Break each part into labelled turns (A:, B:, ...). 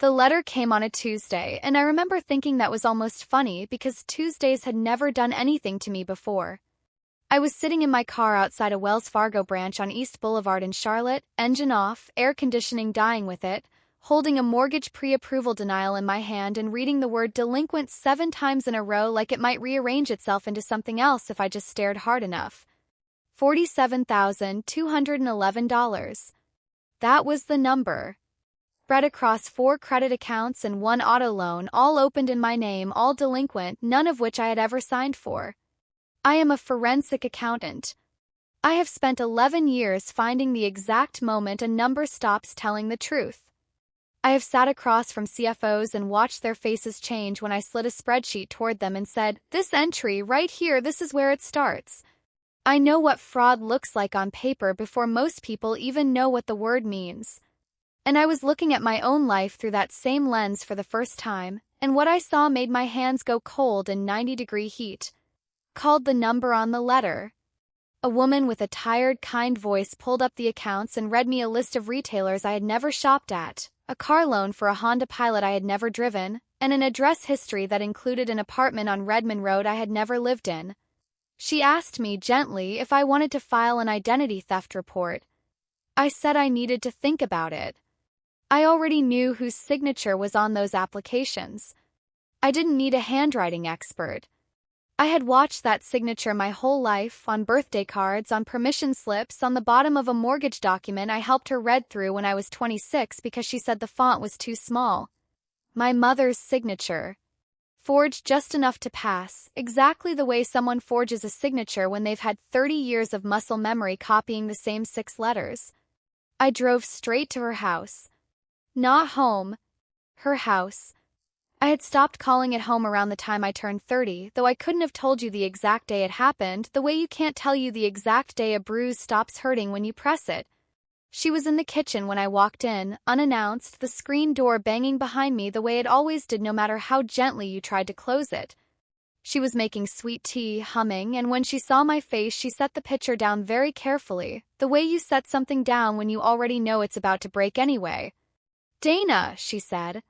A: The letter came on a Tuesday, and I remember thinking that was almost funny because Tuesdays had never done anything to me before. I was sitting in my car outside a Wells Fargo branch on East Boulevard in Charlotte, engine off, air conditioning dying with it, holding a mortgage pre-approval denial in my hand and reading the word delinquent 7 times in a row like it might rearrange itself into something else if I just stared hard enough. $47,211. That was the number. Spread across 4 credit accounts and 1 auto loan, all opened in my name, all delinquent, none of which I had ever signed for. I am a forensic accountant. I have spent 11 years finding the exact moment a number stops telling the truth. I have sat across from CFOs and watched their faces change when I slid a spreadsheet toward them and said, "This entry, right here, this is where it starts." I know what fraud looks like on paper before most people even know what the word means. And I was looking at my own life through that same lens for the first time, and what I saw made my hands go cold in 90-degree heat. Called the number on the letter. A woman with a tired, kind voice pulled up the accounts and read me a list of retailers I had never shopped at, a car loan for a Honda Pilot I had never driven, and an address history that included an apartment on Redmond Road I had never lived in. She asked me gently if I wanted to file an identity theft report. I said I needed to think about it. I already knew whose signature was on those applications. I didn't need a handwriting expert. I had watched that signature my whole life, on birthday cards, on permission slips, on the bottom of a mortgage document I helped her read through when I was 26 because she said the font was too small. My mother's signature. Forged just enough to pass, exactly the way someone forges a signature when they've had 30 years of muscle memory copying the same 6 letters. I drove straight to her house. Not home. Her house. I had stopped calling it home around the time I turned 30, though I couldn't have told you the exact day it happened, the way you can't tell you the exact day a bruise stops hurting when you press it. She was in the kitchen when I walked in, unannounced, the screen door banging behind me the way it always did no matter how gently you tried to close it. She was making sweet tea, humming, and when she saw my face she set the pitcher down very carefully, the way you set something down when you already know it's about to break anyway. "Dana," she said.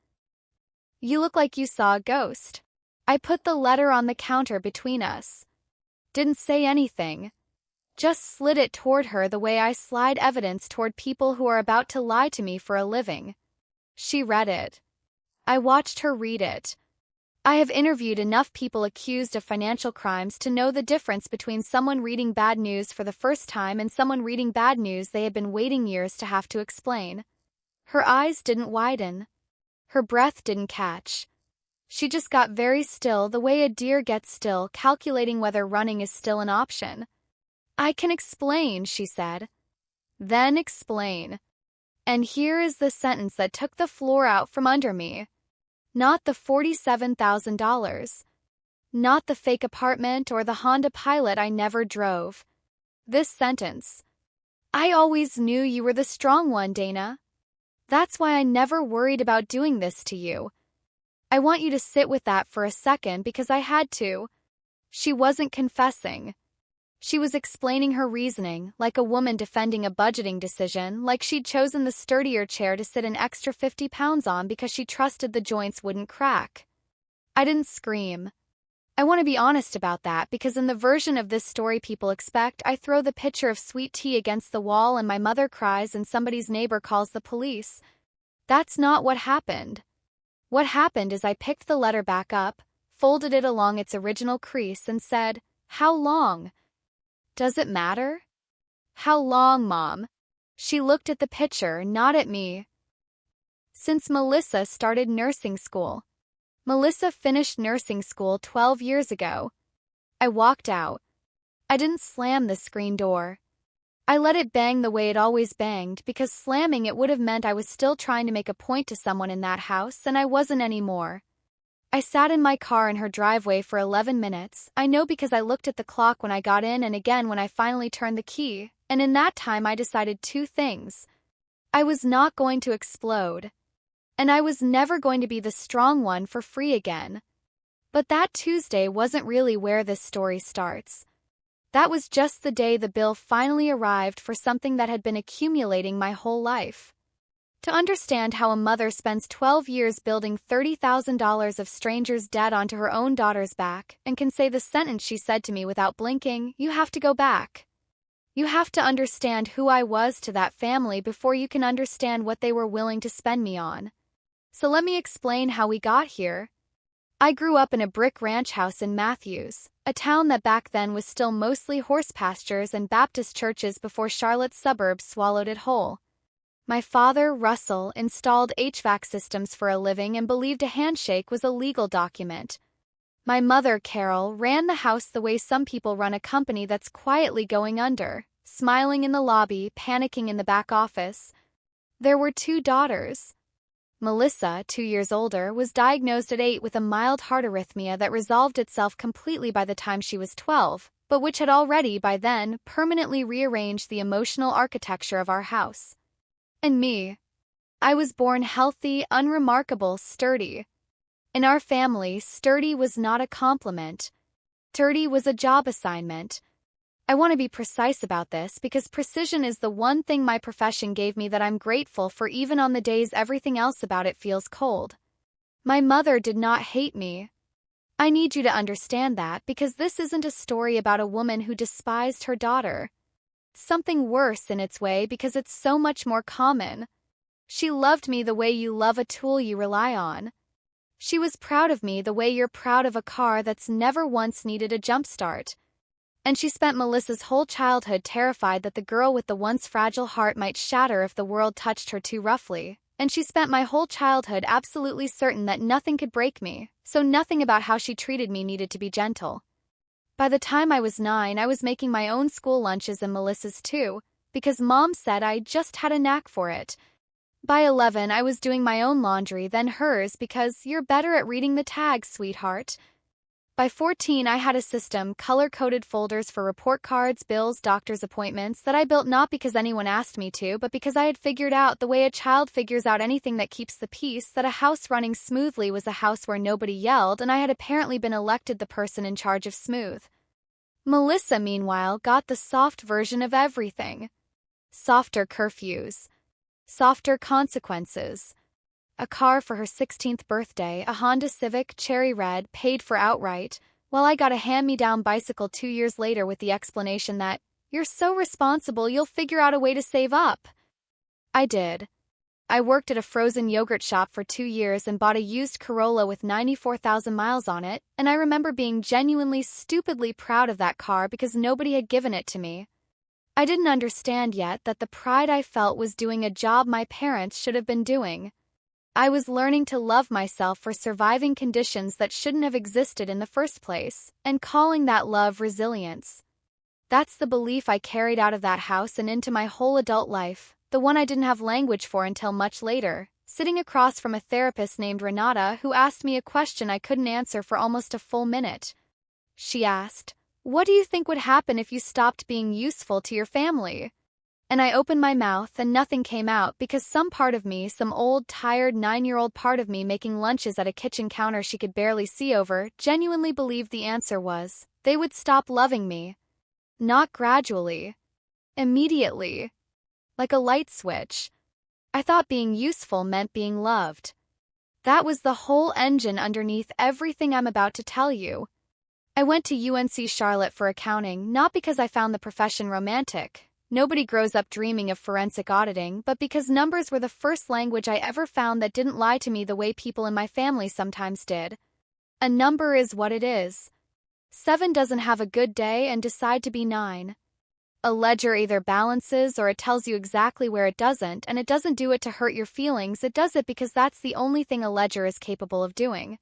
A: "You look like you saw a ghost." I put the letter on the counter between us. Didn't say anything. Just slid it toward her the way I slide evidence toward people who are about to lie to me for a living. She read it. I watched her read it. I have interviewed enough people accused of financial crimes to know the difference between someone reading bad news for the first time and someone reading bad news they had been waiting years to have to explain. Her eyes didn't widen. Her breath didn't catch. She just got very still the way a deer gets still, calculating whether running is still an option. "I can explain," she said. "Then explain." And here is the sentence that took the floor out from under me. Not the $47,000. Not the fake apartment or the Honda Pilot I never drove. This sentence. "I always knew you were the strong one, Dana. That's why I never worried about doing this to you." I want you to sit with that for a second because I had to. She wasn't confessing. She was explaining her reasoning, like a woman defending a budgeting decision, like she'd chosen the sturdier chair to sit an extra 50 pounds on because she trusted the joints wouldn't crack. I didn't scream. I want to be honest about that because in the version of this story people expect, I throw the pitcher of sweet tea against the wall and my mother cries and somebody's neighbor calls the police. That's not what happened. What happened is I picked the letter back up, folded it along its original crease and said, "How long? Does it matter?" "How long, Mom?" She looked at the pitcher, not at me. "Since Melissa started nursing school. Melissa finished nursing school 12 years ago." I walked out. I didn't slam the screen door. I let it bang the way it always banged because slamming it would have meant I was still trying to make a point to someone in that house and I wasn't anymore. I sat in my car in her driveway for 11 minutes, I know because I looked at the clock when I got in and again when I finally turned the key, and in that time I decided 2 things. I was not going to explode. And I was never going to be the strong one for free again. But that Tuesday wasn't really where this story starts. That was just the day the bill finally arrived for something that had been accumulating my whole life. To understand how a mother spends 12 years building $30,000 of strangers' debt onto her own daughter's back and can say the sentence she said to me without blinking, you have to go back. You have to understand who I was to that family before you can understand what they were willing to spend me on. So let me explain how we got here. I grew up in a brick ranch house in Matthews, a town that back then was still mostly horse pastures and Baptist churches before Charlotte's suburbs swallowed it whole. My father, Russell, installed HVAC systems for a living and believed a handshake was a legal document. My mother, Carol, ran the house the way some people run a company that's quietly going under, smiling in the lobby, panicking in the back office. There were 2 daughters. Melissa, 2 years older, was diagnosed at 8 with a mild heart arrhythmia that resolved itself completely by the time she was 12, but which had already, by then, permanently rearranged the emotional architecture of our house. And me. I was born healthy, unremarkable, sturdy. In our family, sturdy was not a compliment. Sturdy was a job assignment. I want to be precise about this because precision is the one thing my profession gave me that I'm grateful for even on the days everything else about it feels cold. My mother did not hate me. I need you to understand that because this isn't a story about a woman who despised her daughter. Something worse in its way because it's so much more common. She loved me the way you love a tool you rely on. She was proud of me the way you're proud of a car that's never once needed a jump start. And she spent Melissa's whole childhood terrified that the girl with the once fragile heart might shatter if the world touched her too roughly. And she spent my whole childhood absolutely certain that nothing could break me, so nothing about how she treated me needed to be gentle. By the time I was 9, I was making my own school lunches and Melissa's too, because Mom said I just had a knack for it. By 11, I was doing my own laundry, then hers, because you're better at reading the tags, sweetheart. By 14, I had a system, color-coded folders for report cards, bills, doctor's appointments, that I built not because anyone asked me to, but because I had figured out the way a child figures out anything that keeps the peace, that a house running smoothly was a house where nobody yelled, and I had apparently been elected the person in charge of smooth. Melissa, meanwhile, got the soft version of everything. Softer curfews. Softer consequences. A car for her 16th birthday, a Honda Civic, cherry red, paid for outright, while I got a hand-me-down bicycle 2 years later with the explanation that, you're so responsible you'll figure out a way to save up. I did. I worked at a frozen yogurt shop for 2 years and bought a used Corolla with 94,000 miles on it, and I remember being genuinely stupidly proud of that car because nobody had given it to me. I didn't understand yet that the pride I felt was doing a job my parents should have been doing. I was learning to love myself for surviving conditions that shouldn't have existed in the first place, and calling that love resilience. That's the belief I carried out of that house and into my whole adult life, the one I didn't have language for until much later, sitting across from a therapist named Renata who asked me a question I couldn't answer for almost a full minute. She asked, "What do you think would happen if you stopped being useful to your family?" And I opened my mouth and nothing came out because some part of me, some old, tired 9-year-old part of me making lunches at a kitchen counter she could barely see over, genuinely believed the answer was, they would stop loving me. Not gradually. Immediately. Like a light switch. I thought being useful meant being loved. That was the whole engine underneath everything I'm about to tell you. I went to UNC Charlotte for accounting, not because I found the profession romantic. Nobody grows up dreaming of forensic auditing, but because numbers were the first language I ever found that didn't lie to me the way people in my family sometimes did. A number is what it is. 7 doesn't have a good day and decide to be 9. A ledger either balances or it tells you exactly where it doesn't, and it doesn't do it to hurt your feelings, it does it because that's the only thing a ledger is capable of doing.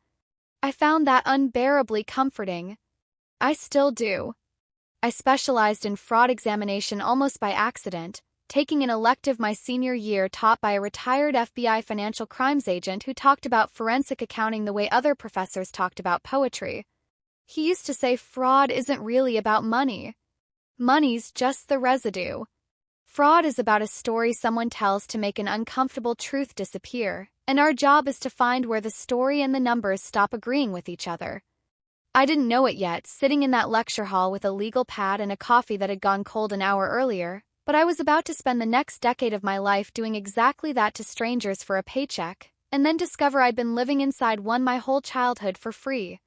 A: I found that unbearably comforting. I still do. I specialized in fraud examination almost by accident, taking an elective my senior year taught by a retired FBI financial crimes agent who talked about forensic accounting the way other professors talked about poetry. He used to say fraud isn't really about money. Money's just the residue. Fraud is about a story someone tells to make an uncomfortable truth disappear, and our job is to find where the story and the numbers stop agreeing with each other. I didn't know it yet, sitting in that lecture hall with a legal pad and a coffee that had gone cold an hour earlier, but I was about to spend the next decade of my life doing exactly that to strangers for a paycheck, and then discover I'd been living inside one my whole childhood for free.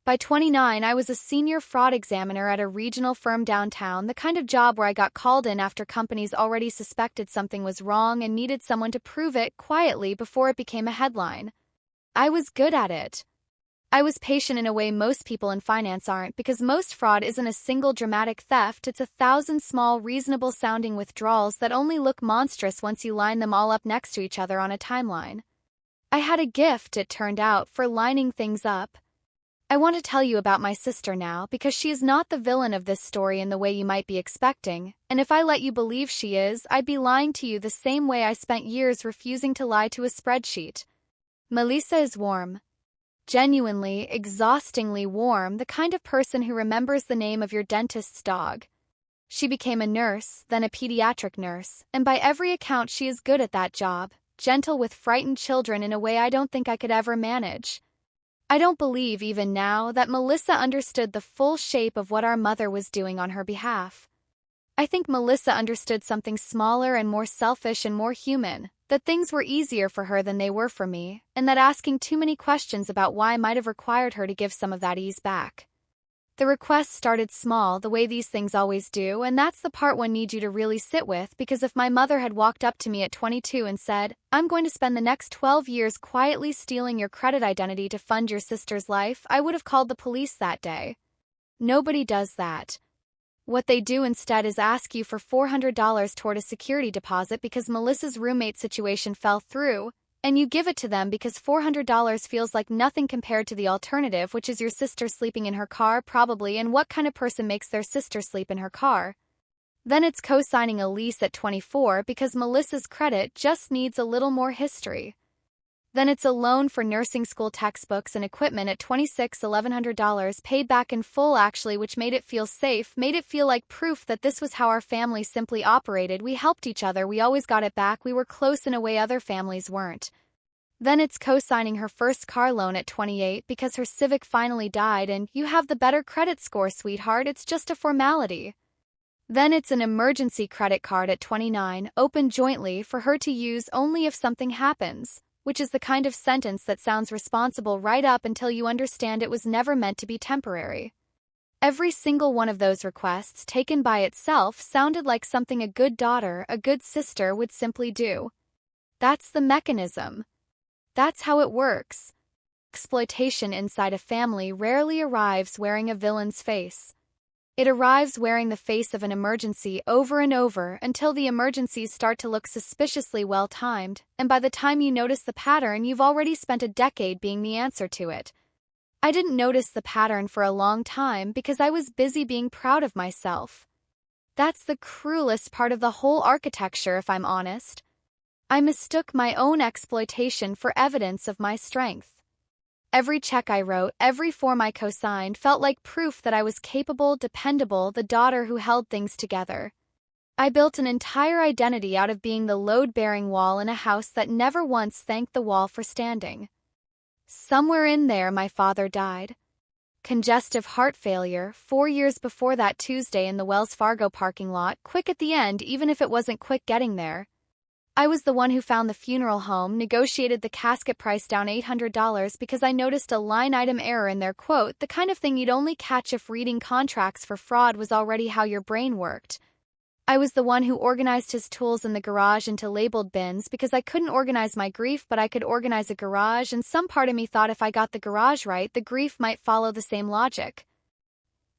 A: By 29, I was a senior fraud examiner at a regional firm downtown, the kind of job where I got called in after companies already suspected something was wrong and needed someone to prove it quietly before it became a headline. I was good at it. I was patient in a way most people in finance aren't, because most fraud isn't a single dramatic theft, it's 1,000 small, reasonable-sounding withdrawals that only look monstrous once you line them all up next to each other on a timeline. I had a gift, it turned out, for lining things up. I want to tell you about my sister now, because she is not the villain of this story in the way you might be expecting, and if I let you believe she is, I'd be lying to you the same way I spent years refusing to lie to a spreadsheet. Melissa is warm. Genuinely, exhaustingly warm, the kind of person who remembers the name of your dentist's dog. She became a nurse, then a pediatric nurse, and by every account she is good at that job, gentle with frightened children in a way I don't think I could ever manage. I don't believe, even now, that Melissa understood the full shape of what our mother was doing on her behalf. I think Melissa understood something smaller and more selfish and more human, that things were easier for her than they were for me, and that asking too many questions about why might have required her to give some of that ease back. The request started small, the way these things always do, and that's the part one needs you to really sit with, because if my mother had walked up to me at 22 and said, "I'm going to spend the next 12 years quietly stealing your credit identity to fund your sister's life," I would have called the police that day. Nobody does that. What they do instead is ask you for $400 toward a security deposit because Melissa's roommate situation fell through, and you give it to them because $400 feels like nothing compared to the alternative, which is your sister sleeping in her car probably, and what kind of person makes their sister sleep in her car? Then it's co-signing a lease at 24 because Melissa's credit just needs a little more history. Then it's a loan for nursing school textbooks and equipment at 26, $1,100 paid back in full actually, which made it feel safe, made it feel like proof that this was how our family simply operated. We helped each other, we always got it back, we were close in a way other families weren't. Then it's co-signing her first car loan at 28 because her Civic finally died and you have the better credit score, sweetheart, it's just a formality. Then it's an emergency credit card at 29, opened jointly for her to use only if something happens, which is the kind of sentence that sounds responsible right up until you understand it was never meant to be temporary. Every single one of those requests, taken by itself, sounded like something a good daughter, a good sister would simply do. That's the mechanism. That's how it works. Exploitation inside a family rarely arrives wearing a villain's face. It arrives wearing the face of an emergency over and over until the emergencies start to look suspiciously well-timed, and by the time you notice the pattern, you've already spent a decade being the answer to it. I didn't notice the pattern for a long time because I was busy being proud of myself. That's the cruelest part of the whole architecture, if I'm honest. I mistook my own exploitation for evidence of my strength. Every check I wrote, every form I co-signed felt like proof that I was capable, dependable, the daughter who held things together. I built an entire identity out of being the load-bearing wall in a house that never once thanked the wall for standing. Somewhere in there, my father died. Congestive heart failure, 4 years before that Tuesday in the Wells Fargo parking lot, quick at the end even if it wasn't quick getting there. I was the one who found the funeral home, negotiated the casket price down $800 because I noticed a line item error in their quote, the kind of thing you'd only catch if reading contracts for fraud was already how your brain worked. I was the one who organized his tools in the garage into labeled bins because I couldn't organize my grief, but I could organize a garage, and some part of me thought if I got the garage right, the grief might follow the same logic.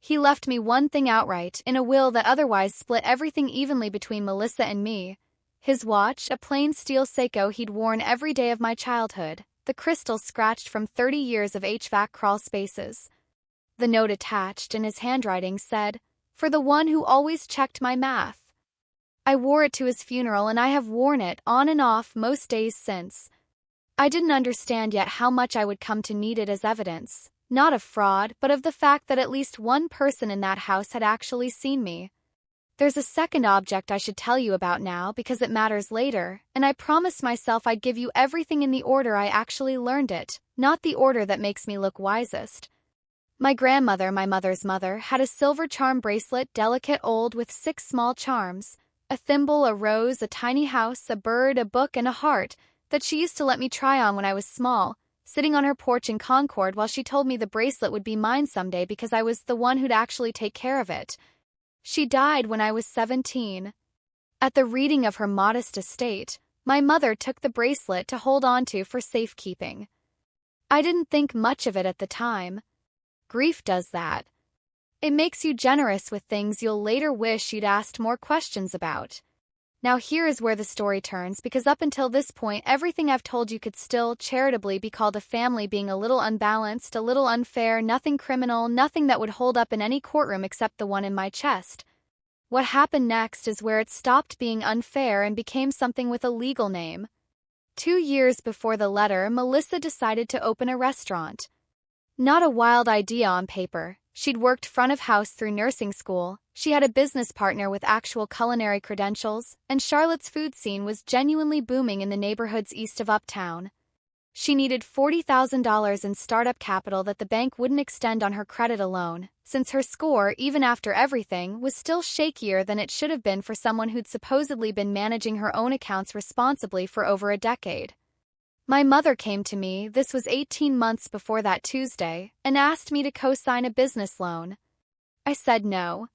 A: He left me one thing outright, in a will that otherwise split everything evenly between Melissa and me. His watch, a plain steel Seiko he'd worn every day of my childhood, the crystal scratched from 30 years of HVAC crawl spaces. The note attached, in his handwriting, said, "For the one who always checked my math." I wore it to his funeral, and I have worn it, on and off, most days since. I didn't understand yet how much I would come to need it as evidence, not of fraud, but of the fact that at least one person in that house had actually seen me. There's a second object I should tell you about now because it matters later, and I promised myself I'd give you everything in the order I actually learned it, not the order that makes me look wisest. My grandmother, my mother's mother, had a silver charm bracelet, delicate, old, with 6 small charms, A thimble, a rose, a tiny house, a bird, a book, and a heart that she used to let me try on when I was small, sitting on her porch in Concord while she told me the bracelet would be mine someday because I was the one who'd actually take care of it. She died when I was 17. At the reading of her modest estate, my mother took the bracelet to hold on to for safekeeping. I didn't think much of it at the time. Grief does that. It makes you generous with things you'll later wish you'd asked more questions about. Now here is where the story turns, because up until this point everything I've told you could still, charitably, be called a family being a little unbalanced, a little unfair, nothing criminal, nothing that would hold up in any courtroom except the one in my chest. What happened next is where it stopped being unfair and became something with a legal name. 2 years before the letter, Melissa decided to open a restaurant. Not a wild idea on paper. She'd worked front of house through nursing school, she had a business partner with actual culinary credentials, and Charlotte's food scene was genuinely booming in the neighborhoods east of Uptown. She needed $40,000 in startup capital that the bank wouldn't extend on her credit alone, since her score, even after everything, was still shakier than it should have been for someone who'd supposedly been managing her own accounts responsibly for over a decade. My mother came to me, this was 18 months before that Tuesday, and asked me to co-sign a business loan. I said no.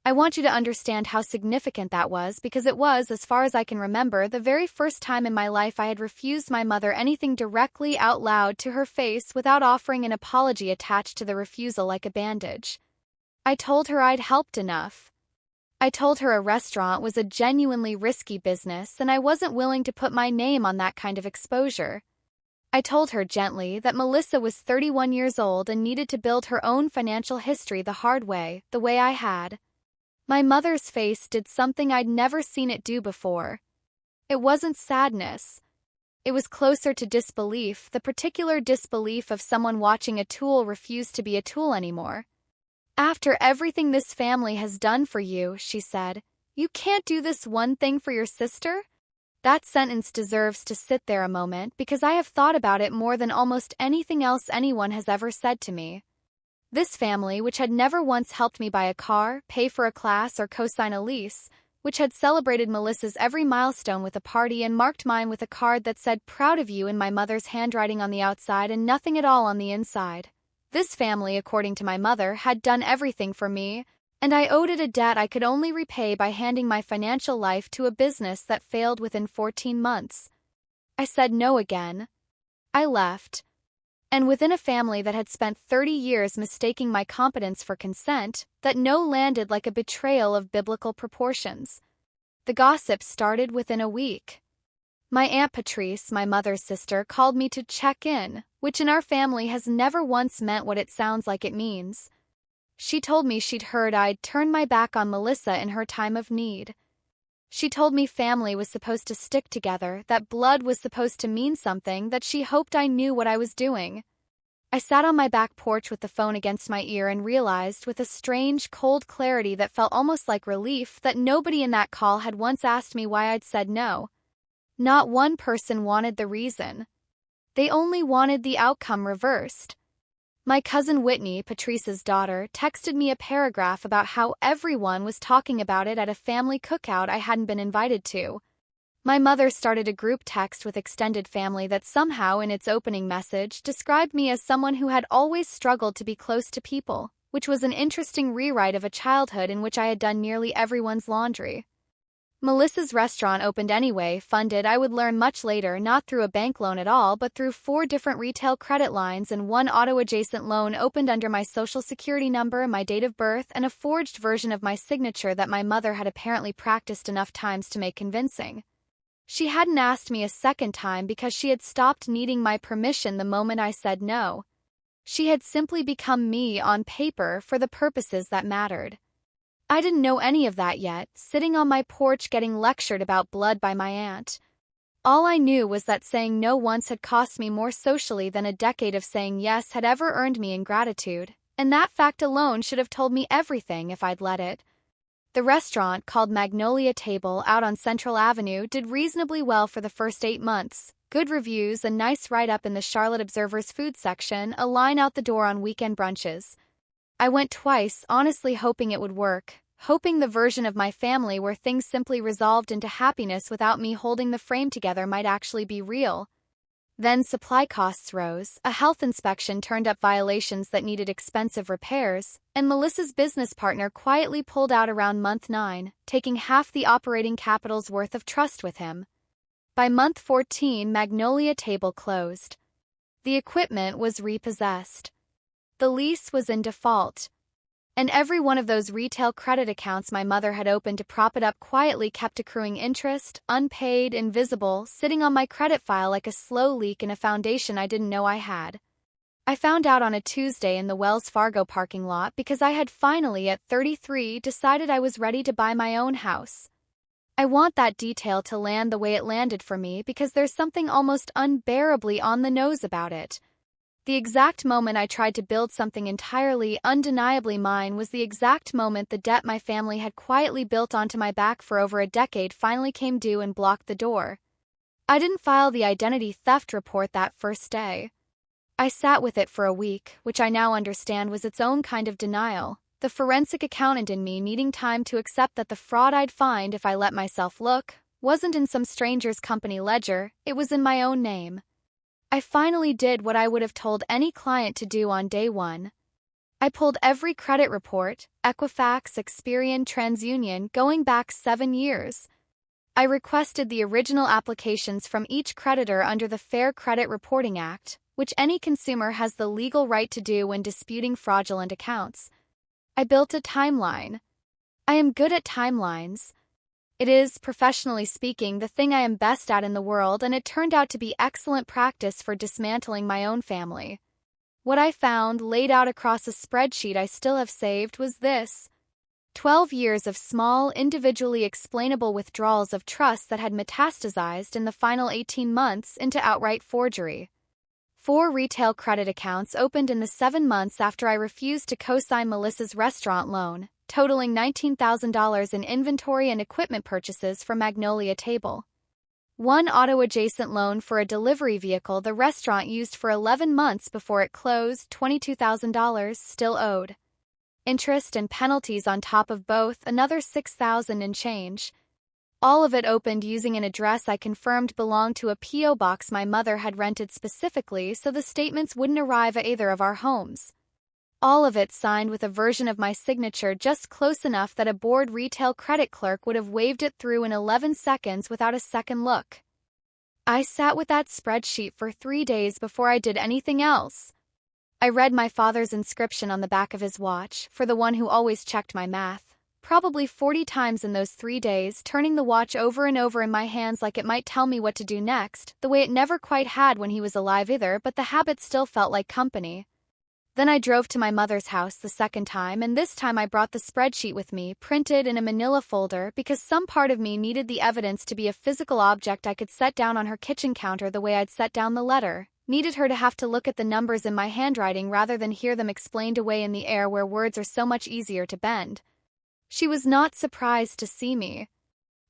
A: I want you to understand how significant that was because it was, as far as I can remember, the very first time in my life I had refused my mother anything directly out loud to her face without offering an apology attached to the refusal like a bandage. I told her I'd helped enough. I told her a restaurant was a genuinely risky business and I wasn't willing to put my name on that kind of exposure. I told her gently that Melissa was 31 years old and needed to build her own financial history the hard way, the way I had. My mother's face did something I'd never seen it do before. It wasn't sadness. It was closer to disbelief, the particular disbelief of someone watching a tool refuse to be a tool anymore. After everything this family has done for you, she said, you can't do this one thing for your sister? That sentence deserves to sit there a moment because I have thought about it more than almost anything else anyone has ever said to me. This family, which had never once helped me buy a car, pay for a class, or co-sign a lease, which had celebrated Melissa's every milestone with a party and marked mine with a card that said "proud of you" in my mother's handwriting on the outside and nothing at all on the inside. This family, according to my mother, had done everything for me, and I owed it a debt I could only repay by handing my financial life to a business that failed within 14 months. I said no again. I left. And within a family that had spent 30 years mistaking my competence for consent, that no landed like a betrayal of biblical proportions. The gossip started within a week. My Aunt Patrice, my mother's sister, called me to check in, which in our family has never once meant what it sounds like it means. She told me she'd heard I'd turned my back on Melissa in her time of need. She told me family was supposed to stick together, that blood was supposed to mean something, that she hoped I knew what I was doing. I sat on my back porch with the phone against my ear and realized, with a strange, cold clarity that felt almost like relief, that nobody in that call had once asked me why I'd said no. Not one person wanted the reason. They only wanted the outcome reversed. My cousin Whitney, Patrice's daughter, texted me a paragraph about how everyone was talking about it at a family cookout I hadn't been invited to. My mother started a group text with extended family that somehow, in its opening message, described me as someone who had always struggled to be close to people, which was an interesting rewrite of a childhood in which I had done nearly everyone's laundry. Melissa's restaurant opened anyway, funded, I would learn much later, not through a bank loan at all, but through 4 different retail credit lines and one auto-adjacent loan opened under my social security number, my date of birth, and a forged version of my signature that my mother had apparently practiced enough times to make convincing. She hadn't asked me a second time because she had stopped needing my permission the moment I said no. She had simply become me on paper for the purposes that mattered. I didn't know any of that yet, sitting on my porch getting lectured about blood by my aunt. All I knew was that saying no once had cost me more socially than a decade of saying yes had ever earned me ingratitude, and that fact alone should have told me everything if I'd let it. The restaurant, called Magnolia Table out on Central Avenue, did reasonably well for the first 8 months. Good reviews, a nice write-up in the Charlotte Observer's food section, a line out the door on weekend brunches. I went twice, honestly hoping it would work, hoping the version of my family where things simply resolved into happiness without me holding the frame together might actually be real. Then supply costs rose, a health inspection turned up violations that needed expensive repairs, and Melissa's business partner quietly pulled out around month 9, taking half the operating capital's worth of trust with him. By month 14, Magnolia Table closed. The equipment was repossessed. The lease was in default. And every one of those retail credit accounts my mother had opened to prop it up quietly kept accruing interest, unpaid, invisible, sitting on my credit file like a slow leak in a foundation I didn't know I had. I found out on a Tuesday in the Wells Fargo parking lot because I had finally, at 33, decided I was ready to buy my own house. I want that detail to land the way it landed for me because there's something almost unbearably on the nose about it. The exact moment I tried to build something entirely, undeniably mine was the exact moment the debt my family had quietly built onto my back for over a decade finally came due and blocked the door. I didn't file the identity theft report that first day. I sat with it for a week, which I now understand was its own kind of denial, the forensic accountant in me needing time to accept that the fraud I'd find if I let myself look wasn't in some stranger's company ledger, it was in my own name. I finally did what I would have told any client to do on day one. I pulled every credit report, Equifax, Experian, TransUnion, going back 7 years. I requested the original applications from each creditor under the Fair Credit Reporting Act, which any consumer has the legal right to do when disputing fraudulent accounts. I built a timeline. I am good at timelines. It is, professionally speaking, the thing I am best at in the world, and it turned out to be excellent practice for dismantling my own family. What I found, laid out across a spreadsheet I still have saved, was this: 12 years of small, individually explainable withdrawals of trust that had metastasized in the final 18 months into outright forgery. 4 retail credit accounts opened in the 7 months after I refused to cosign Melissa's restaurant loan, totaling $19,000 in inventory and equipment purchases for Magnolia Table. 1 auto-adjacent loan for a delivery vehicle the restaurant used for 11 months before it closed, $22,000 still owed. Interest and penalties on top of both, another $6,000 and change. All of it opened using an address I confirmed belonged to a P.O. box my mother had rented specifically so the statements wouldn't arrive at either of our homes. All of it signed with a version of my signature just close enough that a bored retail credit clerk would have waved it through in 11 seconds without a second look. I sat with that spreadsheet for 3 days before I did anything else. I read my father's inscription on the back of his watch, for the one who always checked my math, probably 40 times in those 3 days, turning the watch over and over in my hands like it might tell me what to do next, the way it never quite had when he was alive either, but the habit still felt like company. Then I drove to my mother's house the second time, and this time I brought the spreadsheet with me, printed in a manila folder, because some part of me needed the evidence to be a physical object I could set down on her kitchen counter the way I'd set down the letter, needed her to have to look at the numbers in my handwriting rather than hear them explained away in the air where words are so much easier to bend. She was not surprised to see me.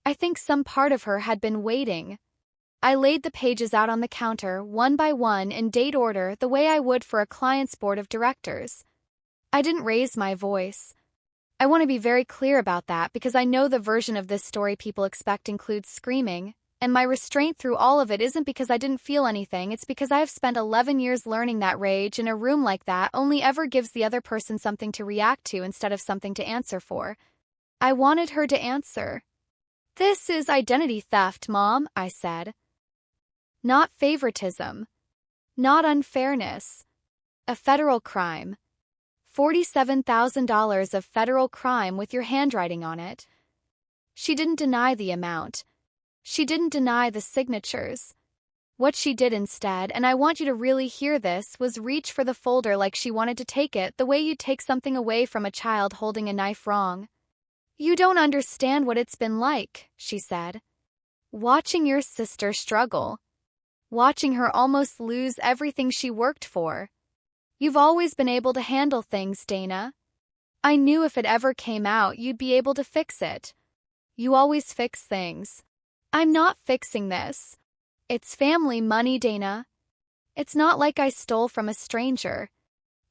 A: I think some part of her had been waiting. I laid the pages out on the counter, one by one, in date order, the way I would for a client's board of directors. I didn't raise my voice. I want to be very clear about that because I know the version of this story people expect includes screaming, and my restraint through all of it isn't because I didn't feel anything, it's because I have spent 11 years learning that rage in a room like that only ever gives the other person something to react to instead of something to answer for. I wanted her to answer. "This is identity theft, Mom," I said. "Not favoritism. Not unfairness. A federal crime. $47,000 of federal crime with your handwriting on it." She didn't deny the amount. She didn't deny the signatures. What she did instead, and I want you to really hear this, was reach for the folder like she wanted to take it the way you'd take something away from a child holding a knife wrong. "You don't understand what it's been like," she said. "Watching your sister struggle. Watching her almost lose everything she worked for. You've always been able to handle things, Dana. I knew if it ever came out you'd be able to fix it. You always fix things. I'm not fixing this. It's family money, Dana. It's not like I stole from a stranger.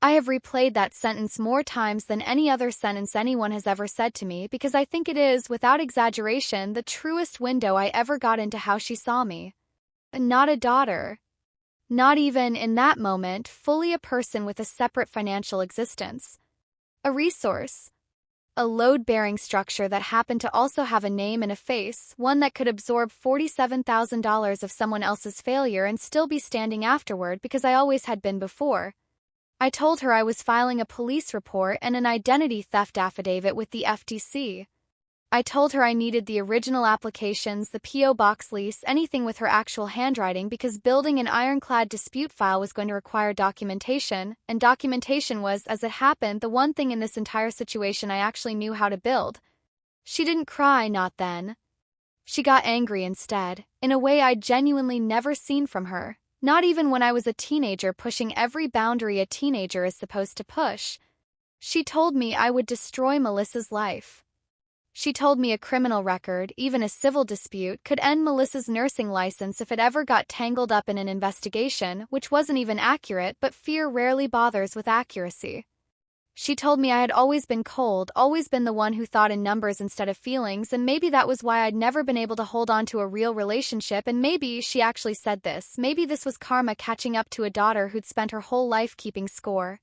A: I have replayed that sentence more times than any other sentence anyone has ever said to me because I think it is, without exaggeration, the truest window I ever got into how she saw me. Not a daughter. Not even, in that moment, fully a person with a separate financial existence. A resource. A load-bearing structure that happened to also have a name and a face, one that could absorb $47,000 of someone else's failure and still be standing afterward because I always had been before. I told her I was filing a police report and an identity theft affidavit with the FTC. I told her I needed the original applications, the P.O. box lease, anything with her actual handwriting because building an ironclad dispute file was going to require documentation, and documentation was, as it happened, the one thing in this entire situation I actually knew how to build. She didn't cry, not then. She got angry instead, in a way I'd genuinely never seen from her, not even when I was a teenager pushing every boundary a teenager is supposed to push. She told me I would destroy Melissa's life. She told me a criminal record, even a civil dispute, could end Melissa's nursing license if it ever got tangled up in an investigation, which wasn't even accurate, but fear rarely bothers with accuracy. She told me I had always been cold, always been the one who thought in numbers instead of feelings, and maybe that was why I'd never been able to hold on to a real relationship, and maybe, she actually said this, maybe this was karma catching up to a daughter who'd spent her whole life keeping score.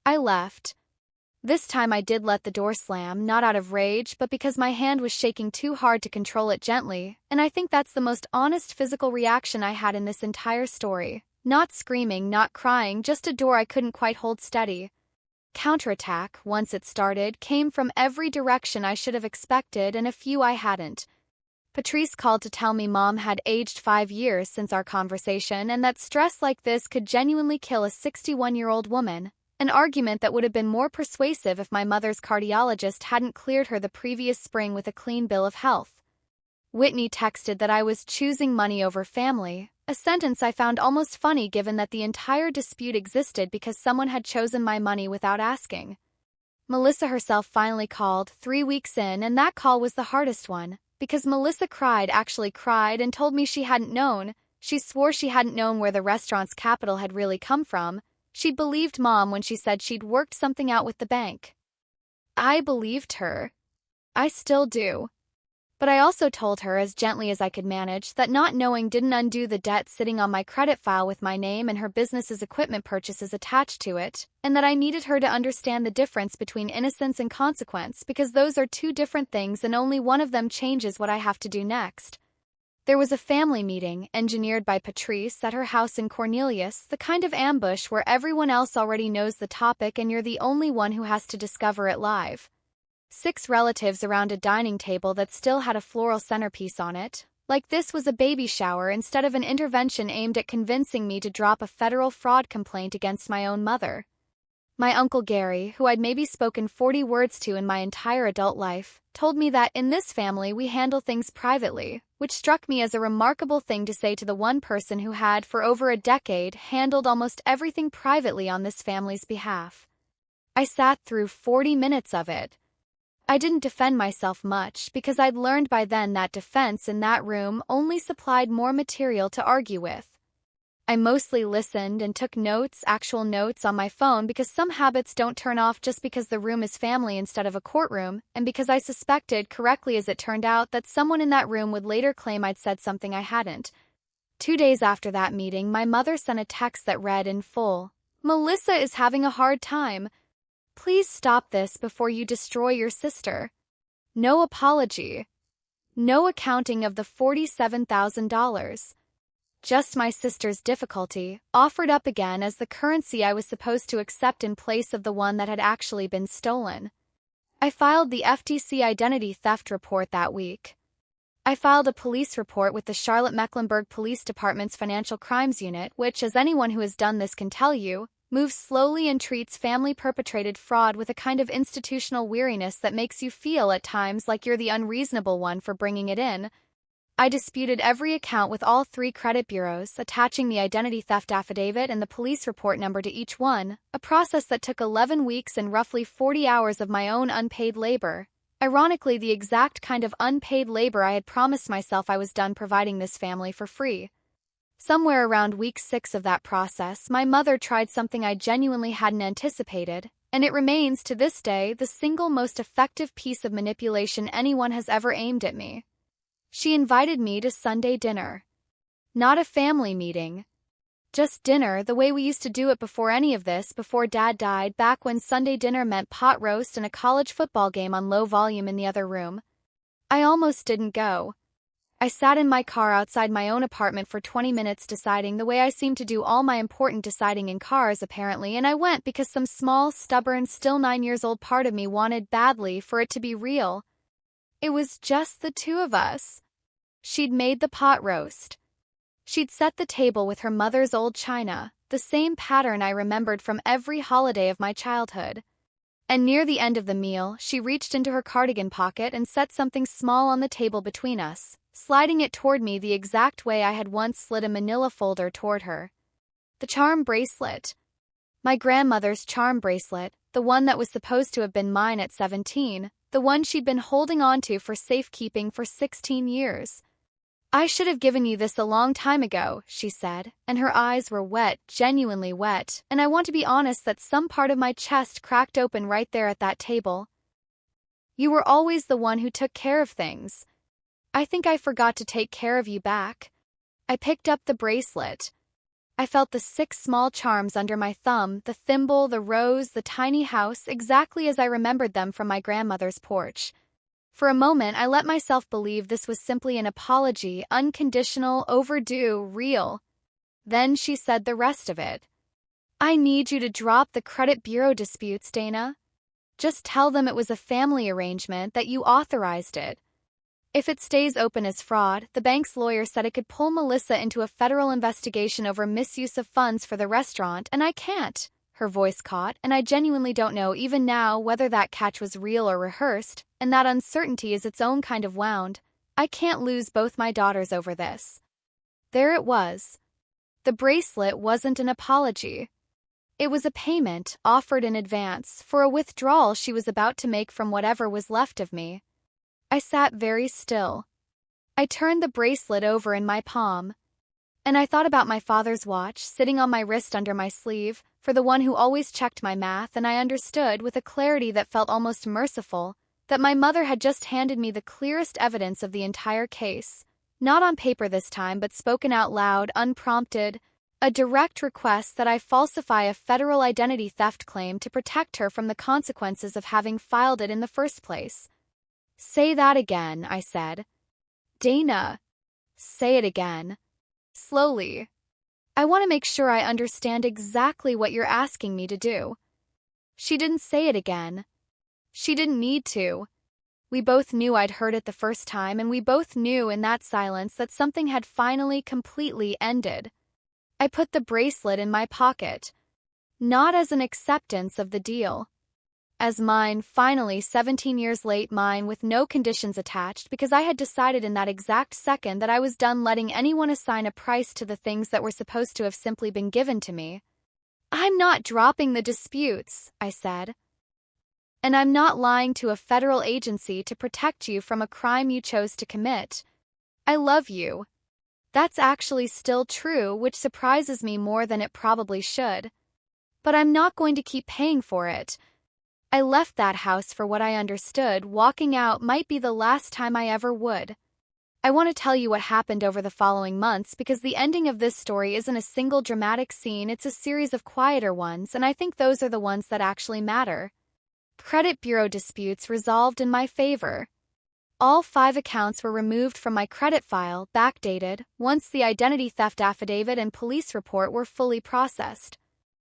A: I left. This time I did let the door slam, not out of rage, but because my hand was shaking too hard to control it gently, and I think that's the most honest physical reaction I had in this entire story. Not screaming, not crying, just a door I couldn't quite hold steady. Counterattack, once it started, came from every direction I should have expected and a few I hadn't. Patrice called to tell me Mom had aged 5 years since our conversation and that stress like this could genuinely kill a 61-year-old woman. An argument that would have been more persuasive if my mother's cardiologist hadn't cleared her the previous spring with a clean bill of health. Whitney texted that I was choosing money over family, a sentence I found almost funny given that the entire dispute existed because someone had chosen my money without asking. Melissa herself finally called 3 weeks in, and that call was the hardest one, because Melissa actually cried and told me she hadn't known. She swore she hadn't known where the restaurant's capital had really come from. She'd believed Mom when she said she'd worked something out with the bank. I believed her. I still do. But I also told her, as gently as I could manage, that not knowing didn't undo the debt sitting on my credit file with my name and her business's equipment purchases attached to it, and that I needed her to understand the difference between innocence and consequence because those are two different things and only one of them changes what I have to do next. There was a family meeting, engineered by Patrice, at her house in Cornelius, the kind of ambush where everyone else already knows the topic and you're the only one who has to discover it live. 6 relatives around a dining table that still had a floral centerpiece on it. Like this was a baby shower instead of an intervention aimed at convincing me to drop a federal fraud complaint against my own mother. My Uncle Gary, who I'd maybe spoken 40 words to in my entire adult life, told me that in this family we handle things privately, which struck me as a remarkable thing to say to the one person who had, for over a decade, handled almost everything privately on this family's behalf. I sat through 40 minutes of it. I didn't defend myself much because I'd learned by then that defense in that room only supplied more material to argue with. I mostly listened and took notes, actual notes, on my phone because some habits don't turn off just because the room is family instead of a courtroom, and because I suspected, correctly as it turned out, that someone in that room would later claim I'd said something I hadn't. 2 days after that meeting, my mother sent a text that read in full, "Melissa is having a hard time. Please stop this before you destroy your sister." No apology. No accounting of the $47,000. Just my sister's difficulty, offered up again as the currency I was supposed to accept in place of the one that had actually been stolen. I filed the FTC identity theft report that week. I filed a police report with the Charlotte-Mecklenburg Police Department's Financial Crimes Unit, which, as anyone who has done this can tell you, moves slowly and treats family-perpetrated fraud with a kind of institutional weariness that makes you feel at times like you're the unreasonable one for bringing it in. I disputed every account with all 3 credit bureaus, attaching the identity theft affidavit and the police report number to each one, a process that took 11 weeks and roughly 40 hours of my own unpaid labor. Ironically, the exact kind of unpaid labor I had promised myself I was done providing this family for free. Somewhere around week 6 of that process, my mother tried something I genuinely hadn't anticipated, and it remains to this day the single most effective piece of manipulation anyone has ever aimed at me. She invited me to Sunday dinner. Not a family meeting. Just dinner, the way we used to do it before any of this, before Dad died, back when Sunday dinner meant pot roast and a college football game on low volume in the other room. I almost didn't go. I sat in my car outside my own apartment for 20 minutes deciding, the way I seem to do all my important deciding in cars apparently, and I went because some small, stubborn, still 9-year-old part of me wanted badly for it to be real. It was just the two of us. She'd made the pot roast. She'd set the table with her mother's old china, the same pattern I remembered from every holiday of my childhood. And near the end of the meal, she reached into her cardigan pocket and set something small on the table between us, sliding it toward me the exact way I had once slid a manila folder toward her. The charm bracelet. My grandmother's charm bracelet, the one that was supposed to have been mine at 17, the one she'd been holding on to for safekeeping for 16 years. "I should have given you this a long time ago," she said, and her eyes were wet, genuinely wet, and I want to be honest that some part of my chest cracked open right there at that table. "You were always the one who took care of things. I think I forgot to take care of you back." I picked up the bracelet. I felt the 6 small charms under my thumb, the thimble, the rose, the tiny house, exactly as I remembered them from my grandmother's porch. For a moment, I let myself believe this was simply an apology, unconditional, overdue, real. Then she said the rest of it. "I need you to drop the credit bureau disputes, Dana. Just tell them it was a family arrangement, that you authorized it. If it stays open as fraud, the bank's lawyer said it could pull Melissa into a federal investigation over misuse of funds for the restaurant, and I can't." Her voice caught, and I genuinely don't know even now whether that catch was real or rehearsed, and that uncertainty is its own kind of wound. I can't lose both my daughters over this. There it was. The bracelet wasn't an apology. It was a payment, offered in advance, for a withdrawal she was about to make from whatever was left of me. I sat very still. I turned the bracelet over in my palm. And I thought about my father's watch, sitting on my wrist under my sleeve, for the one who always checked my math, and I understood, with a clarity that felt almost merciful, that my mother had just handed me the clearest evidence of the entire case. Not on paper this time, but spoken out loud, unprompted, a direct request that I falsify a federal identity theft claim to protect her from the consequences of having filed it in the first place. "Say that again," I said. "Dana." "Say it again. Slowly. I want to make sure I understand exactly what you're asking me to do." She didn't say it again. She didn't need to. We both knew I'd heard it the first time, and we both knew in that silence that something had finally completely ended. I put the bracelet in my pocket. Not as an acceptance of the deal. As mine, finally 17 years late, mine with no conditions attached, because I had decided in that exact second that I was done letting anyone assign a price to the things that were supposed to have simply been given to me. "I'm not dropping the disputes," I said. "And I'm not lying to a federal agency to protect you from a crime you chose to commit. I love you." That's actually still true, which surprises me more than it probably should. But I'm not going to keep paying for it. I left that house for what I understood. Walking out might be the last time I ever would. I want to tell you what happened over the following months because the ending of this story isn't a single dramatic scene, it's a series of quieter ones, and I think those are the ones that actually matter. Credit bureau disputes resolved in my favor. All 5 accounts were removed from my credit file, backdated, once the identity theft affidavit and police report were fully processed.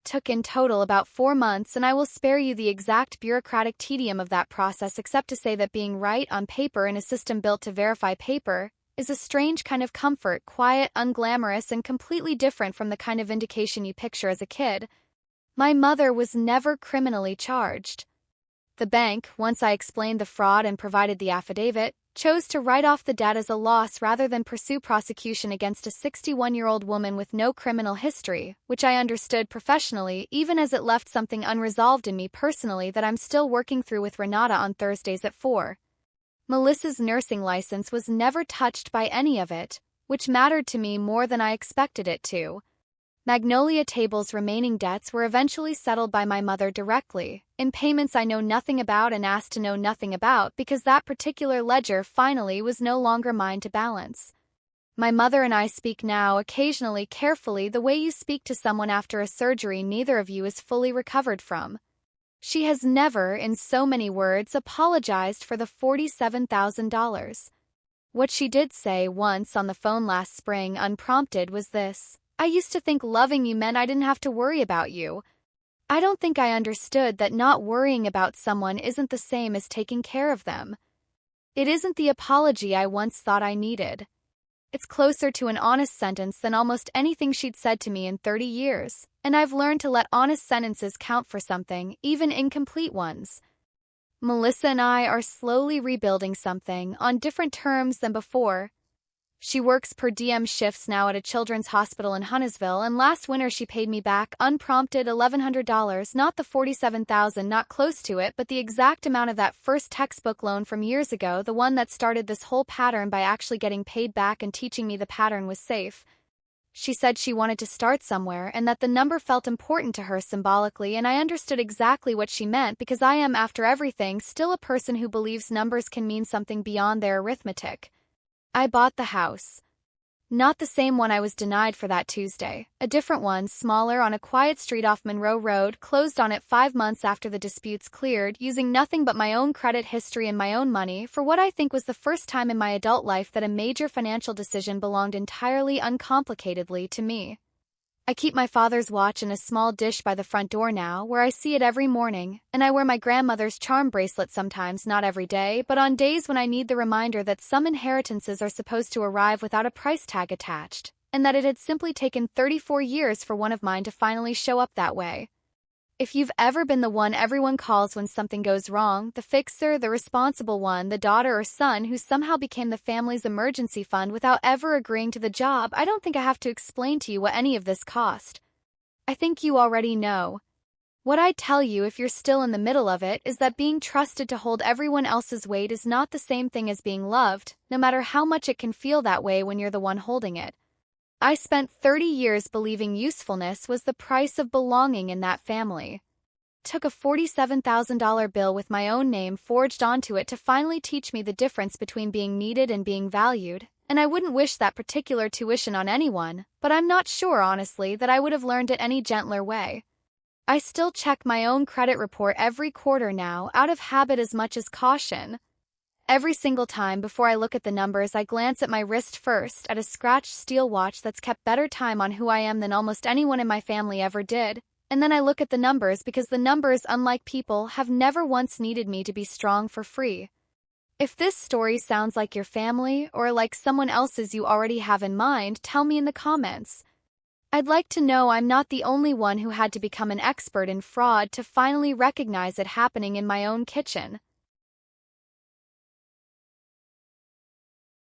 A: Took in total about 4 months, and I will spare you the exact bureaucratic tedium of that process except to say that being right on paper in a system built to verify paper is a strange kind of comfort, quiet, unglamorous, and completely different from the kind of vindication you picture as a kid. My mother was never criminally charged. The bank, once I explained the fraud and provided the affidavit, chose to write off the debt as a loss rather than pursue prosecution against a 61-year-old woman with no criminal history, which I understood professionally, even as it left something unresolved in me personally that I'm still working through with Renata on Thursdays at 4. Melissa's nursing license was never touched by any of it, which mattered to me more than I expected it to. Magnolia Table's remaining debts were eventually settled by my mother directly, in payments I know nothing about and asked to know nothing about because that particular ledger finally was no longer mine to balance. My mother and I speak now occasionally carefully the way you speak to someone after a surgery neither of you is fully recovered from. She has never, in so many words, apologized for the $47,000. What she did say once on the phone last spring unprompted was this: "I used to think loving you meant I didn't have to worry about you. I don't think I understood that not worrying about someone isn't the same as taking care of them. It isn't the apology I once thought I needed." It's closer to an honest sentence than almost anything she'd said to me in 30 years, and I've learned to let honest sentences count for something, even incomplete ones. Melissa and I are slowly rebuilding something on different terms than before. She works per diem shifts now at a children's hospital in Huntsville, and last winter she paid me back, unprompted, $1,100, not the $47,000, not close to it, but the exact amount of that first textbook loan from years ago, the one that started this whole pattern by actually getting paid back and teaching me the pattern was safe. She said she wanted to start somewhere and that the number felt important to her symbolically, and I understood exactly what she meant because I am, after everything, still a person who believes numbers can mean something beyond their arithmetic. I bought the house. Not the same one I was denied for that Tuesday. A different one, smaller, on a quiet street off Monroe Road, closed on it 5 months after the disputes cleared, using nothing but my own credit history and my own money, for what I think was the first time in my adult life that a major financial decision belonged entirely uncomplicatedly to me. I keep my father's watch in a small dish by the front door now, where I see it every morning, and I wear my grandmother's charm bracelet sometimes, not every day, but on days when I need the reminder that some inheritances are supposed to arrive without a price tag attached, and that it had simply taken 34 years for one of mine to finally show up that way. If you've ever been the one everyone calls when something goes wrong, the fixer, the responsible one, the daughter or son who somehow became the family's emergency fund without ever agreeing to the job, I don't think I have to explain to you what any of this cost. I think you already know. What I tell you, if you're still in the middle of it, is that being trusted to hold everyone else's weight is not the same thing as being loved, no matter how much it can feel that way when you're the one holding it. I spent 30 years believing usefulness was the price of belonging in that family. Took a $47,000 bill with my own name forged onto it to finally teach me the difference between being needed and being valued, and I wouldn't wish that particular tuition on anyone, but I'm not sure, honestly, that I would have learned it any gentler way. I still check my own credit report every quarter now, out of habit as much as caution. Every single time before I look at the numbers, I glance at my wrist first, at a scratched steel watch that's kept better time on who I am than almost anyone in my family ever did, and then I look at the numbers because the numbers, unlike people, have never once needed me to be strong for free. If this story sounds like your family or like someone else's you already have in mind, tell me in the comments. I'd like to know I'm not the only one who had to become an expert in fraud to finally recognize it happening in my own kitchen.